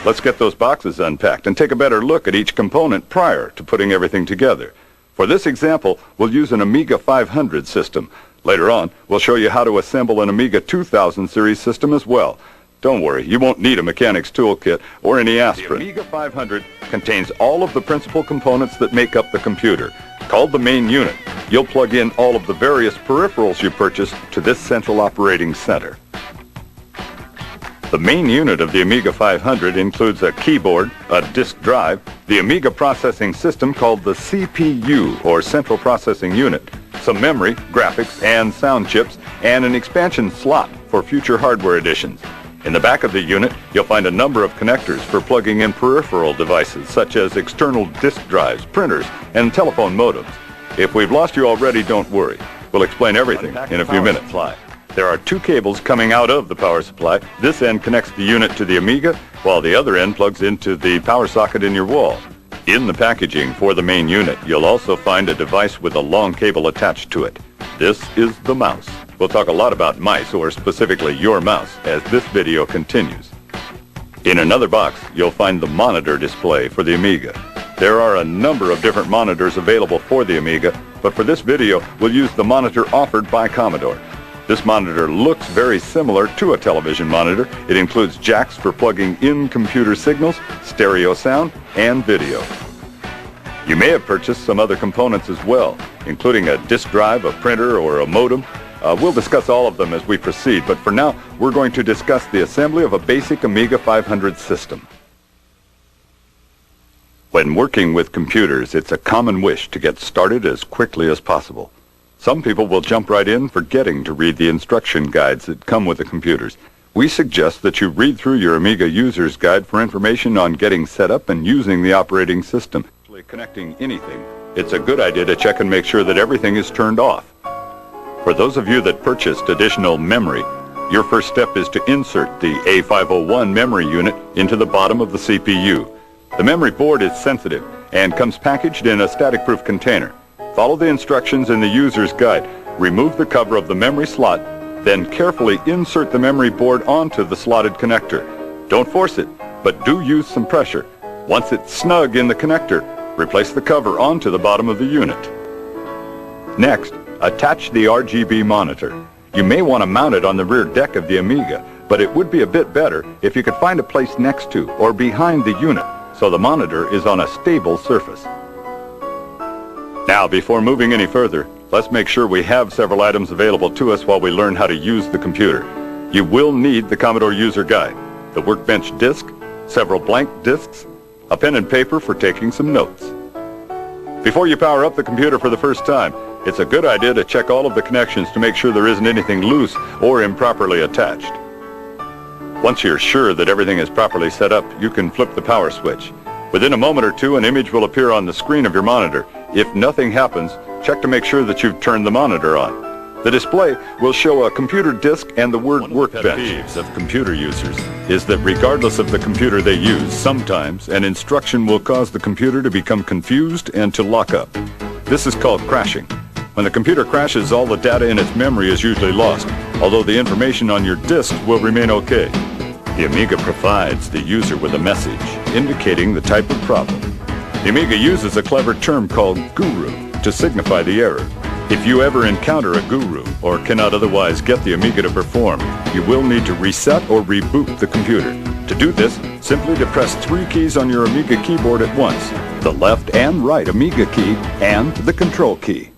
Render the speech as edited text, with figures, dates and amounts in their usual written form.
let's get those boxes unpacked and take a better look at each component prior to putting everything together. For this example, we'll use an Amiga 500 system. Later on, we'll show you how to assemble an Amiga 2000 series system as well. Don't worry, you won't need a mechanic's toolkit or any aspirin. The Amiga 500 contains all of the principal components that make up the computer. Called the main unit, you'll plug in all of the various peripherals you purchased to this central operating center. The main unit of the Amiga 500 includes a keyboard, a disk drive, the Amiga processing system called the CPU, or Central Processing Unit, some memory, graphics, and sound chips, and an expansion slot for future hardware additions. In the back of the unit, you'll find a number of connectors for plugging in peripheral devices such as external disk drives, printers, and telephone modems. If we've lost you already, don't worry. We'll explain everything in a few minutes. There are two cables coming out of the power supply. This end connects the unit to the Amiga, while the other end plugs into the power socket in your wall. In the packaging for the main unit, you'll also find a device with a long cable attached to it. This is the mouse. We'll talk a lot about mice, or specifically your mouse, as this video continues. In another box, you'll find the monitor display for the Amiga. There are a number of different monitors available for the Amiga, but for this video, we'll use the monitor offered by Commodore. This monitor looks very similar to a television monitor. It includes jacks for plugging in computer signals, stereo sound, and video. You may have purchased some other components as well, including a disk drive, a printer, or a modem. We'll discuss all of them as we proceed, but for now, we're going to discuss the assembly of a basic Amiga 500 system. When working with computers, it's a common wish to get started as quickly as possible. Some people will jump right in, forgetting to read the instruction guides that come with the computers. We suggest that you read through your Amiga User's Guide for information on getting set up and using the operating system. Connecting anything, it's a good idea to check and make sure that everything is turned off. For those of you that purchased additional memory, your first step is to insert the A501 memory unit into the bottom of the CPU. The memory board is sensitive and comes packaged in a static-proof container. Follow the instructions in the user's guide. Remove the cover of the memory slot, then carefully insert the memory board onto the slotted connector. Don't force it, but do use some pressure. Once it's snug in the connector, replace the cover onto the bottom of the unit. Next, attach the RGB monitor. You may want to mount it on the rear deck of the Amiga, but it would be a bit better if you could find a place next to or behind the unit so the monitor is on a stable surface. Now, before moving any further, let's make sure we have several items available to us while we learn how to use the computer. You will need the Commodore User Guide, the workbench disk, several blank disks, a pen and paper for taking some notes. Before you power up the computer for the first time, it's a good idea to check all of the connections to make sure there isn't anything loose or improperly attached. Once you're sure that everything is properly set up, you can flip the power switch. Within a moment or two, an image will appear on the screen of your monitor. If nothing happens, check to make sure that you've turned the monitor on. The display will show a computer disk and the word workbench. One of the pet peeves of computer users is that regardless of the computer they use, sometimes an instruction will cause the computer to become confused and to lock up. This is called crashing. When the computer crashes, all the data in its memory is usually lost, although the information on your disk will remain okay. The Amiga provides the user with a message indicating the type of problem. The Amiga uses a clever term called guru to signify the error. If you ever encounter a guru or cannot otherwise get the Amiga to perform, you will need to reset or reboot the computer. To do this, simply depress 3 keys on your Amiga keyboard at once, the left and right Amiga key and the control key.